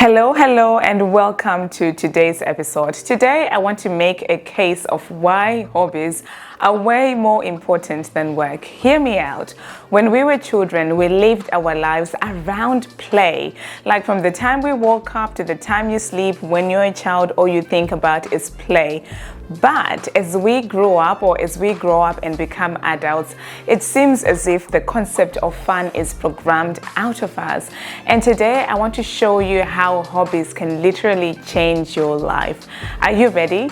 Hello, and welcome to today's episode. Today, I want to make a case of why hobbies are way more important than work. Hear me out. When we were children, we lived our lives around play. Like from the time we woke up to the time you sleep, when you're a child, all you think about is play. But as we grow up and become adults, it seems as if the concept of fun is programmed out of us. And today I want to show you how hobbies can literally change your life. Are you ready?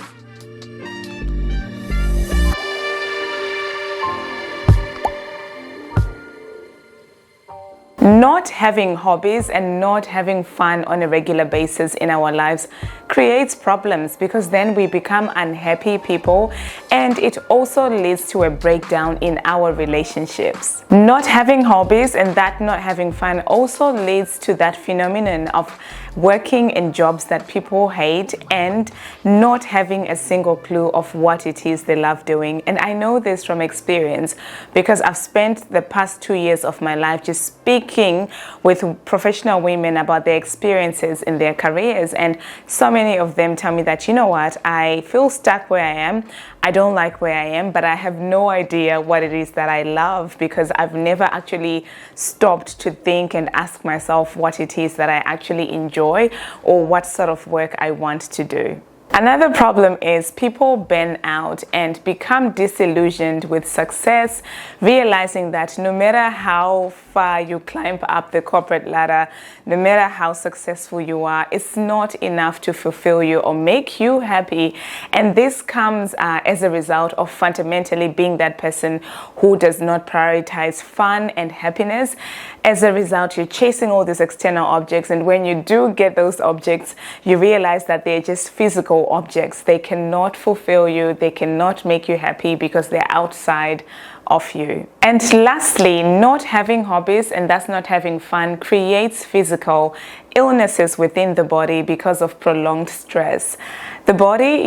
Not having hobbies and not having fun on a regular basis in our lives creates problems because then we become unhappy people, and it also leads to a breakdown in our relationships. Not having hobbies and that not having fun also leads to that phenomenon of working in jobs that people hate and not having a single clue of what it is they love doing. And I know this from experience because I've spent the past 2 years of my life just speaking with professional women about their experiences in their careers, and so many of them tell me that, you know what, I feel stuck where I am. I don't like where I am, but I have no idea what it is that I love because I've never actually stopped to think and ask myself what it is that I actually enjoy or what sort of work I want to do. Another problem is people burn out and become disillusioned with success, realizing that no matter how far you climb up the corporate ladder, no matter how successful you are, it's not enough to fulfill you or make you happy. And this comes as a result of fundamentally being that person who does not prioritize fun and happiness. As a result, you're chasing all these external objects, and when you do get those objects, you realize that they're just physical objects. They cannot fulfill you, they cannot make you happy because they're outside of you. And lastly, not having hobbies and thus not having fun creates physical illnesses within the body because of prolonged stress. The body,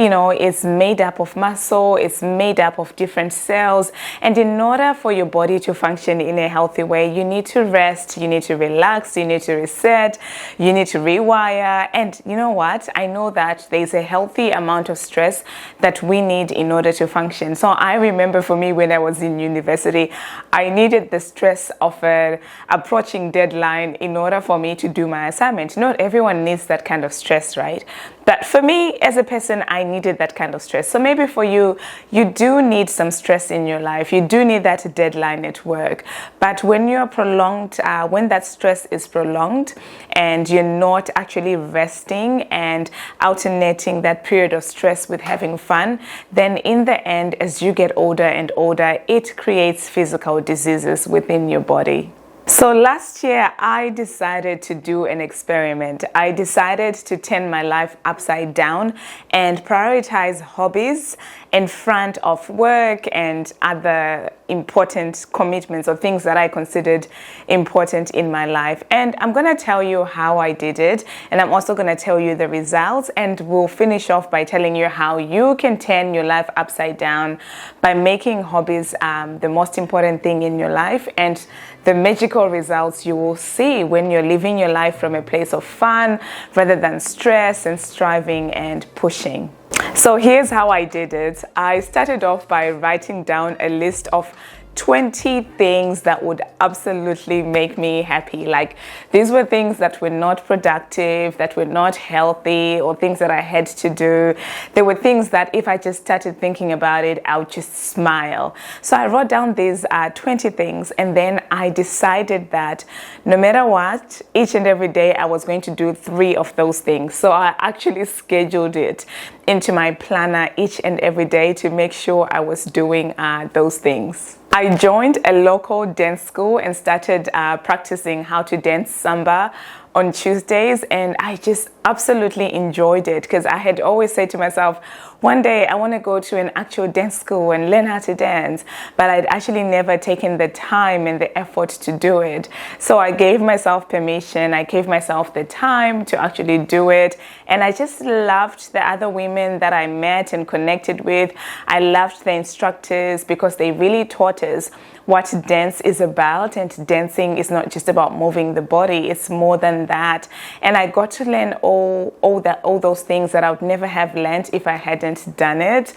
is made up of muscle, it's made up of different cells, and in order for your body to function in a healthy way, you need to rest, you need to relax, you need to reset, you need to rewire. And you know what? I know that there's a healthy amount of stress that we need in order to function. So I remember for me when I was in university, I needed the stress of an approaching deadline in order for me to do my assignment. Not everyone needs that kind of stress, right? But for me, as a person, I needed that kind of stress. So maybe for you, you do need some stress in your life. You do need that deadline at work. But when you're prolonged, when that stress is prolonged and you're not actually resting and alternating that period of stress with having fun, then in the end, as you get older and older, it creates physical diseases within your body. So last year, I decided to do an experiment. I decided to turn my life upside down and prioritize hobbies in front of work and other important commitments or things that I considered important in my life. And I'm going to tell you how I did it, and I'm also going to tell you the results, and we'll finish off by telling you how you can turn your life upside down by making hobbies the most important thing in your life, and the magical results you will see when you're living your life from a place of fun rather than stress and striving and pushing. So here's how I did it. I started off by writing down a list of 20 things that would absolutely make me happy. Like, these were things that were not productive, that were not healthy, or things that I had to do. There were things that if I just started thinking about it, I would just smile. So I wrote down these 20 things, and then I decided that no matter what, each and every day I was going to do 3 of those things. So I actually scheduled it into my planner each and every day to make sure I was doing those things. I joined a local dance school and started practicing how to dance Samba on Tuesdays, and I just absolutely enjoyed it because I had always said to myself, one day I want to go to an actual dance school and learn how to dance, but I'd actually never taken the time and the effort to do it. So I gave myself permission, I gave myself the time to actually do it, and I just loved the other women that I met and connected with. I loved the instructors because they really taught us what dance is about, and dancing is not just about moving the body, it's more than that. And I got to learn all those things that I would never have learned if I hadn't done it.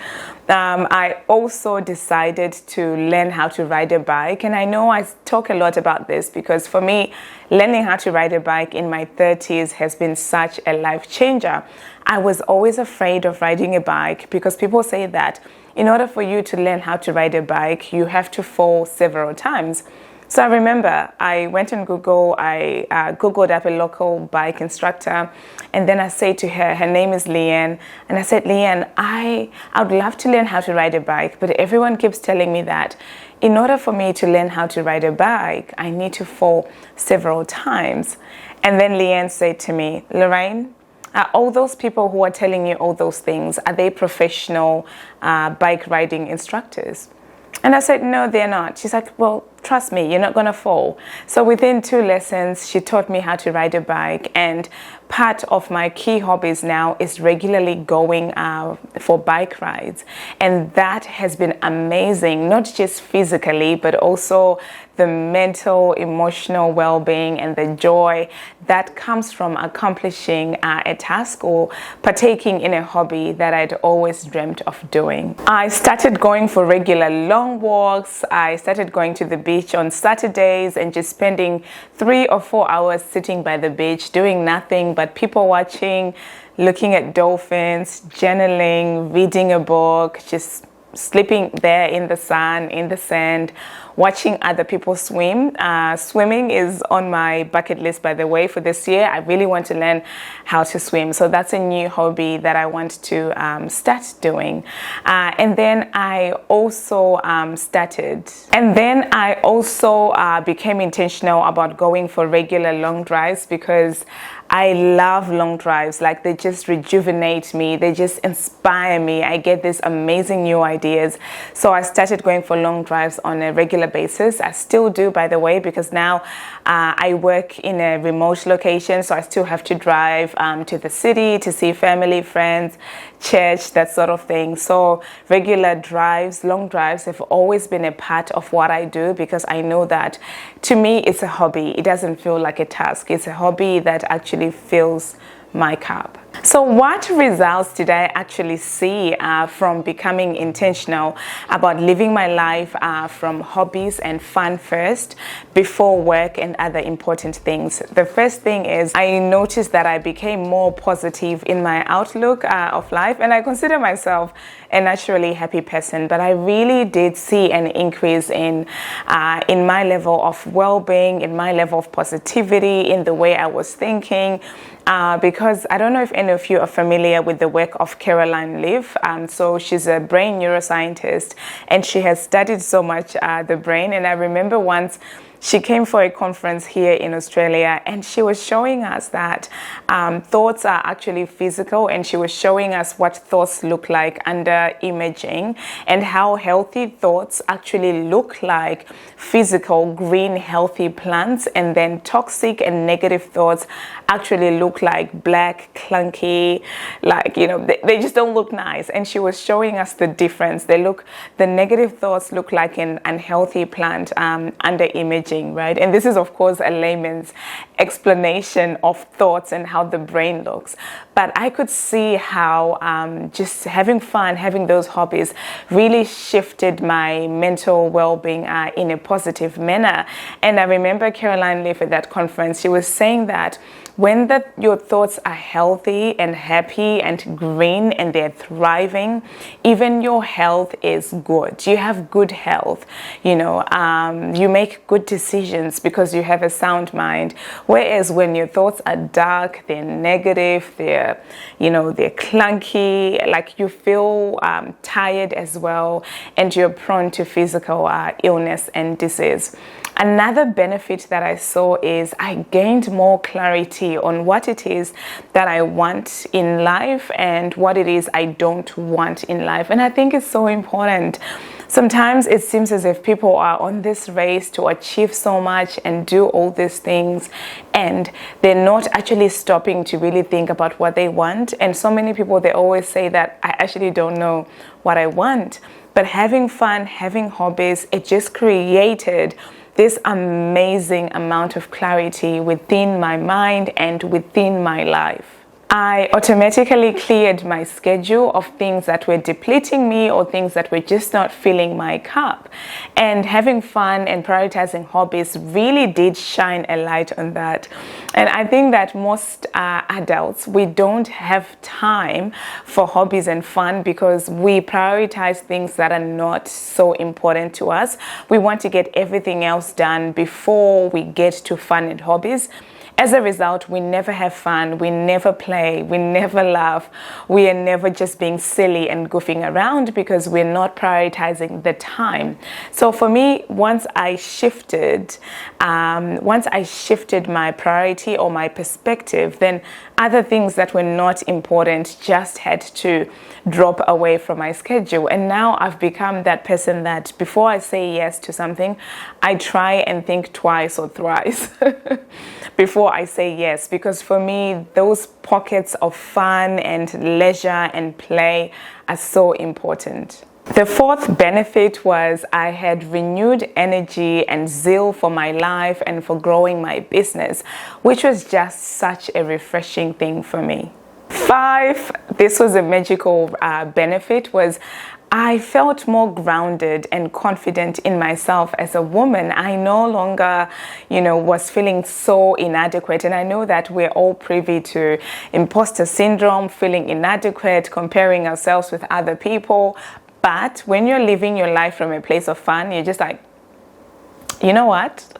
I also decided to learn how to ride a bike, and I know I talk a lot about this because for me, learning how to ride a bike in my 30s has been such a life changer. I was always afraid of riding a bike because people say that in order for you to learn how to ride a bike, you have to fall several times. So I remember I went on Google, I Googled up a local bike instructor, and then I said to her, her name is Leanne, and I said, Leanne, I would love to learn how to ride a bike, but everyone keeps telling me that in order for me to learn how to ride a bike, I need to fall several times. And then Leanne said to me, Lorraine, are all those people who are telling you all those things, are they professional bike riding instructors? And I said, no, they're not. She's like, well, trust me, you're not going to fall. So within 2 lessons, she taught me how to ride a bike. And part of my key hobbies now is regularly going for bike rides. And that has been amazing, not just physically, but also the mental, emotional well-being and the joy that comes from accomplishing a task or partaking in a hobby that I'd always dreamt of doing. I started going for regular long walks. I started going to the beach on Saturdays and just spending 3 or 4 hours sitting by the beach doing nothing but people watching, looking at dolphins, journaling, reading a book, just sleeping there in the sun, in the sand, watching other people swim. Swimming is on my bucket list, by the way, for this year. I really want to learn how to swim. So that's a new hobby that I want to start doing. And then I also became intentional about going for regular long drives because I love long drives. Like, they just rejuvenate me. They just inspire me. I get these amazing new ideas. So I started going for long drives on a regular basis. I still do, by the way, because now I work in a remote location. So I still have to drive to the city to see family, friends, church, that sort of thing. So regular drives, long drives have always been a part of what I do because I know that to me it's a hobby. It doesn't feel like a task. It's a hobby that actually fills my cup. So what results did I actually see from becoming intentional about living my life from hobbies and fun first before work and other important things? The first thing is I noticed that I became more positive in my outlook of life, and I consider myself a naturally happy person, but I really did see an increase in my level of well-being, in my level of positivity, in the way I was thinking. Because I don't know if any of you are familiar with the work of Caroline Leaf. So she's a brain neuroscientist, and she has studied so much the brain. And I remember once she came for a conference here in Australia, and she was showing us that thoughts are actually physical, and she was showing us what thoughts look like under imaging and how healthy thoughts actually look like physical, green, healthy plants, and then toxic and negative thoughts actually look like black, clunky, like, they just don't look nice. And she was showing us the difference. The negative thoughts look like an unhealthy plant under imaging, right? And this is, of course, a layman's explanation of thoughts and how the brain looks. But I could see how just having fun, having those hobbies really shifted my mental well-being in a positive manner. And I remember Caroline Leaf at that conference, she was saying that when your thoughts are healthy and happy and green and they're thriving, even your health is good. You have good health, you make good decisions because you have a sound mind. Whereas when your thoughts are dark, they're negative, they're clunky, like you feel tired as well, and you're prone to physical illness and disease. Another benefit that I saw is I gained more clarity on what it is that I want in life and what it is I don't want in life. And I think it's so important. Sometimes it seems as if people are on this race to achieve so much and do all these things, and they're not actually stopping to really think about what they want. And so many people, they always say that I actually don't know what I want. But having fun, having hobbies, it just created this amazing amount of clarity within my mind and within my life. I automatically cleared my schedule of things that were depleting me or things that were just not filling my cup. And having fun and prioritizing hobbies really did shine a light on that. And I think that most adults, we don't have time for hobbies and fun because we prioritize things that are not so important to us. We want to get everything else done before we get to fun and hobbies. As a result, we never have fun, we never play, we never laugh, we are never just being silly and goofing around because we're not prioritizing the time. So for me, once I shifted my priority or my perspective, then other things that were not important just had to drop away from my schedule. And now I've become that person that before I say yes to something, I try and think twice or thrice before I say yes, because for me, those pockets of fun and leisure and play are so important. The fourth benefit was I had renewed energy and zeal for my life and for growing my business, which was just such a refreshing thing for me. 5, this was a magical benefit, was I felt more grounded and confident in myself as a woman. I no longer, was feeling so inadequate. And I know that we're all privy to imposter syndrome, feeling inadequate, comparing ourselves with other people. But when you're living your life from a place of fun, you're just like, you know what?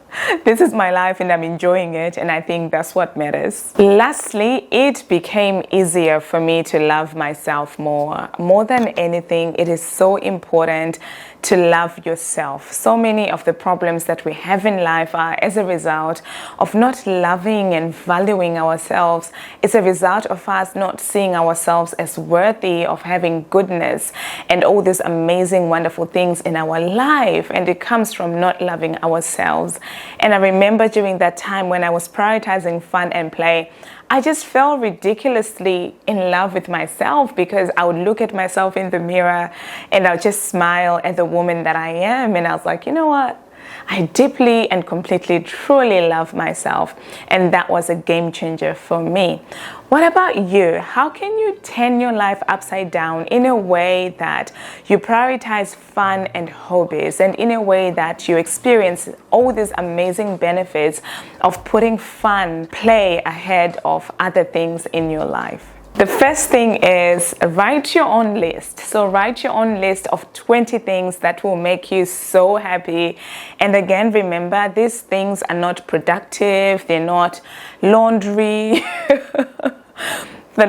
This is my life and I'm enjoying it, and I think that's what matters. Lastly, it became easier for me to love myself more. More than anything, it is so important to love yourself. So many of the problems that we have in life are as a result of not loving and valuing ourselves. It's a result of us not seeing ourselves as worthy of having goodness and all these amazing, wonderful things in our life. And it comes from not loving ourselves. And I remember during that time when I was prioritizing fun and play, I just fell ridiculously in love with myself because I would look at myself in the mirror and I would just smile at the woman that I am. And I was like, you know what? I deeply and completely, truly love myself. And that was a game changer for me. What about you? How can you turn your life upside down in a way that you prioritize fun and hobbies, and in a way that you experience all these amazing benefits of putting fun, play ahead of other things in your life? The first thing is write your own list. So write your own list of 20 things that will make you so happy. And again, remember, these things are not productive. They're not laundry.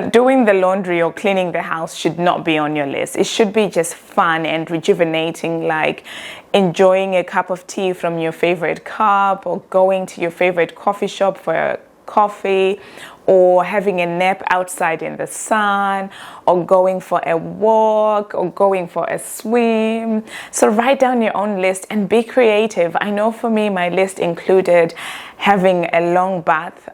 Doing the laundry or cleaning the house should not be on your list. It should be just fun and rejuvenating, like enjoying a cup of tea from your favorite cup, or going to your favorite coffee shop for a coffee, or having a nap outside in the sun, or going for a walk, or going for a swim. So write down your own list and be creative. I know for me, my list included having a long bath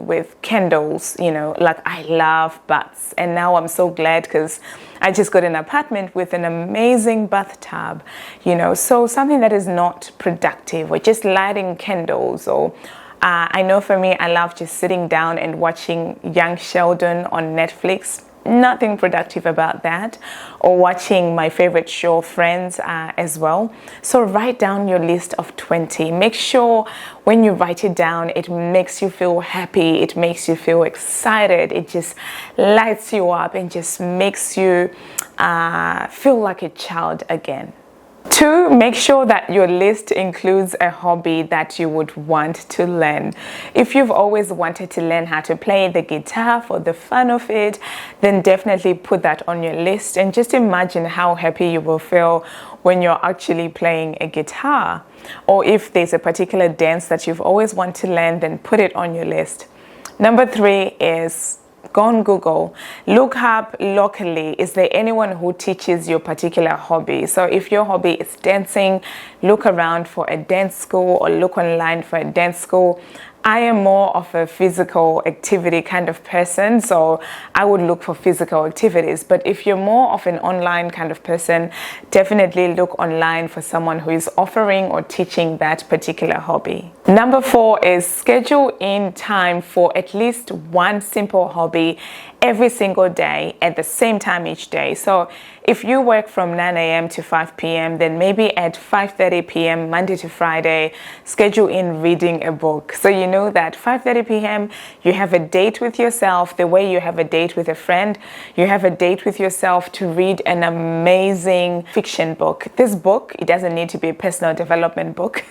with candles. Like I love baths. And now I'm so glad because I just got an apartment with an amazing bathtub, so something that is not productive, or just lighting candles, or I know for me, I love just sitting down and watching Young Sheldon on Netflix. Nothing productive about that. Or watching my favorite show, Friends, as well. So write down your list of 20. Make sure when you write it down, it makes you feel happy. It makes you feel excited. It just lights you up and just makes you feel like a child again. 2, make sure that your list includes a hobby that you would want to learn. If you've always wanted to learn how to play the guitar for the fun of it, then definitely put that on your list, and just imagine how happy you will feel when you're actually playing a guitar. Or if there's a particular dance that you've always wanted to learn, then put it on your list. Number 3 is go on Google, look up locally, is there anyone who teaches your particular hobby? So if your hobby is dancing, look around for a dance school, or look online for a dance school. I am more of a physical activity kind of person, so I would look for physical activities. But if you're more of an online kind of person, definitely look online for someone who is offering or teaching that particular hobby. Number 4 is schedule in time for at least one simple hobby every single day at the same time each day. So if you work from 9 a.m. to 5 p.m., then maybe at 5:30 p.m. Monday to Friday, schedule in reading a book. So you know that 5:30 p.m. you have a date with yourself, the way you have a date with a friend, you have a date with yourself to read an amazing fiction book. This book, it doesn't need to be a personal development book.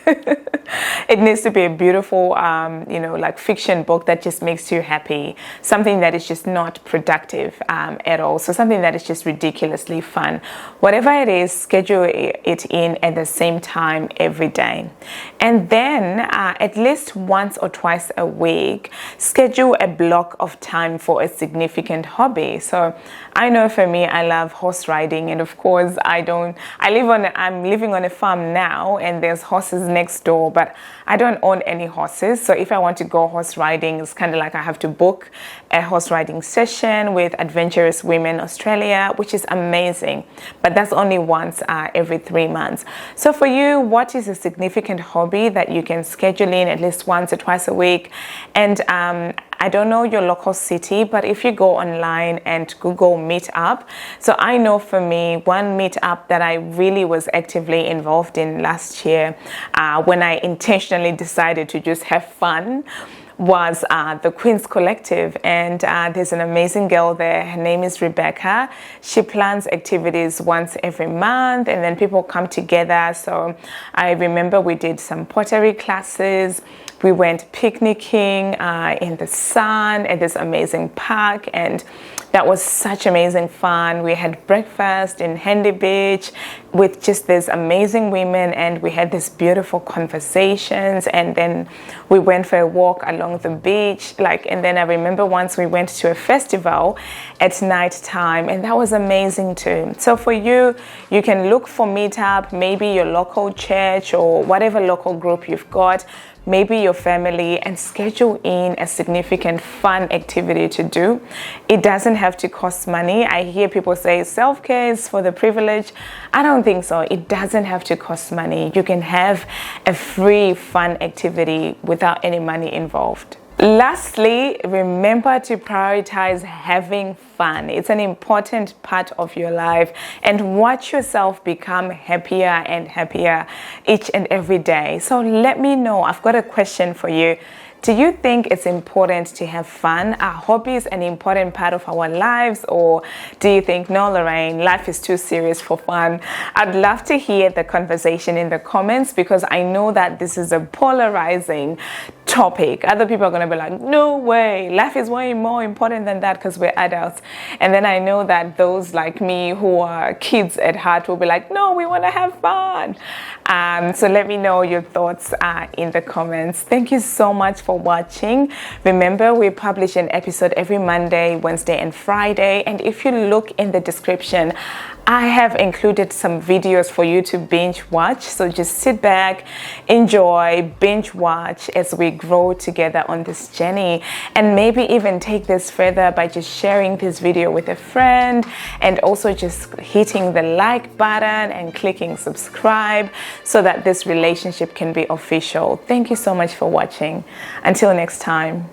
It needs to be a beautiful, like fiction book that just makes you happy. Something that is just not productive at all. So something that is just ridiculously fun. Whatever it is, schedule it in at the same time every day. And then at least once or twice a week, schedule a block of time for a significant hobby. So I know for me, I love horse riding, and of course I'm living on a farm now, and there's horses next door, but I don't own any horses. So if I want to go horse riding, it's kind of like I have to book a horse riding session with Adventurous Women Australia, which is amazing, but that's only once every 3 months. So for you, what is a significant hobby that you can schedule in at least once or twice a week? And I don't know your local city, but if you go online and Google Meetup, so I know for me, one meetup that I really was actively involved in last year, when I intentionally decided to just have fun, was the Queen's Collective, and there's an amazing girl there. Her name is Rebecca. She plans activities once every month, and then people come together. So I remember we did some pottery classes. We went picnicking in the sun at this amazing park, and that was such amazing fun. We had breakfast in Handy Beach with just these amazing women, and we had these beautiful conversations, and then we went for a walk along the beach. And then I remember once we went to a festival at night time, and that was amazing too. So for you, you can look for Meetup, maybe your local church or whatever local group you've got, maybe your family, and schedule in a significant fun activity to do. It doesn't have to cost money. I hear people say self-care is for the privileged. I don't think so. It doesn't have to cost money. You can have a free fun activity without any money involved. Lastly, remember to prioritize having fun. It's an important part of your life, and watch yourself become happier and happier each and every day. So let me know. I've got a question for you. Do you think it's important to have fun? Are hobbies an important part of our lives? Or do you think, no, Lorraine, life is too serious for fun? I'd love to hear the conversation in the comments, because I know that this is a polarizing topic. Other people are going to be like, no way, life is way more important than that because we're adults. And then I know that those like me who are kids at heart will be like, no, we want to have fun. So let me know your thoughts in the comments. Thank you so much for watching. Remember, we publish an episode every Monday, Wednesday, and Friday. And if you look in the description, I have included some videos for you to binge watch. So just sit back, enjoy, binge watch as we grow together on this journey, and maybe even take this further by just sharing this video with a friend, and also just hitting the like button and clicking subscribe so that this relationship can be official. Thank you so much for watching. Until next time.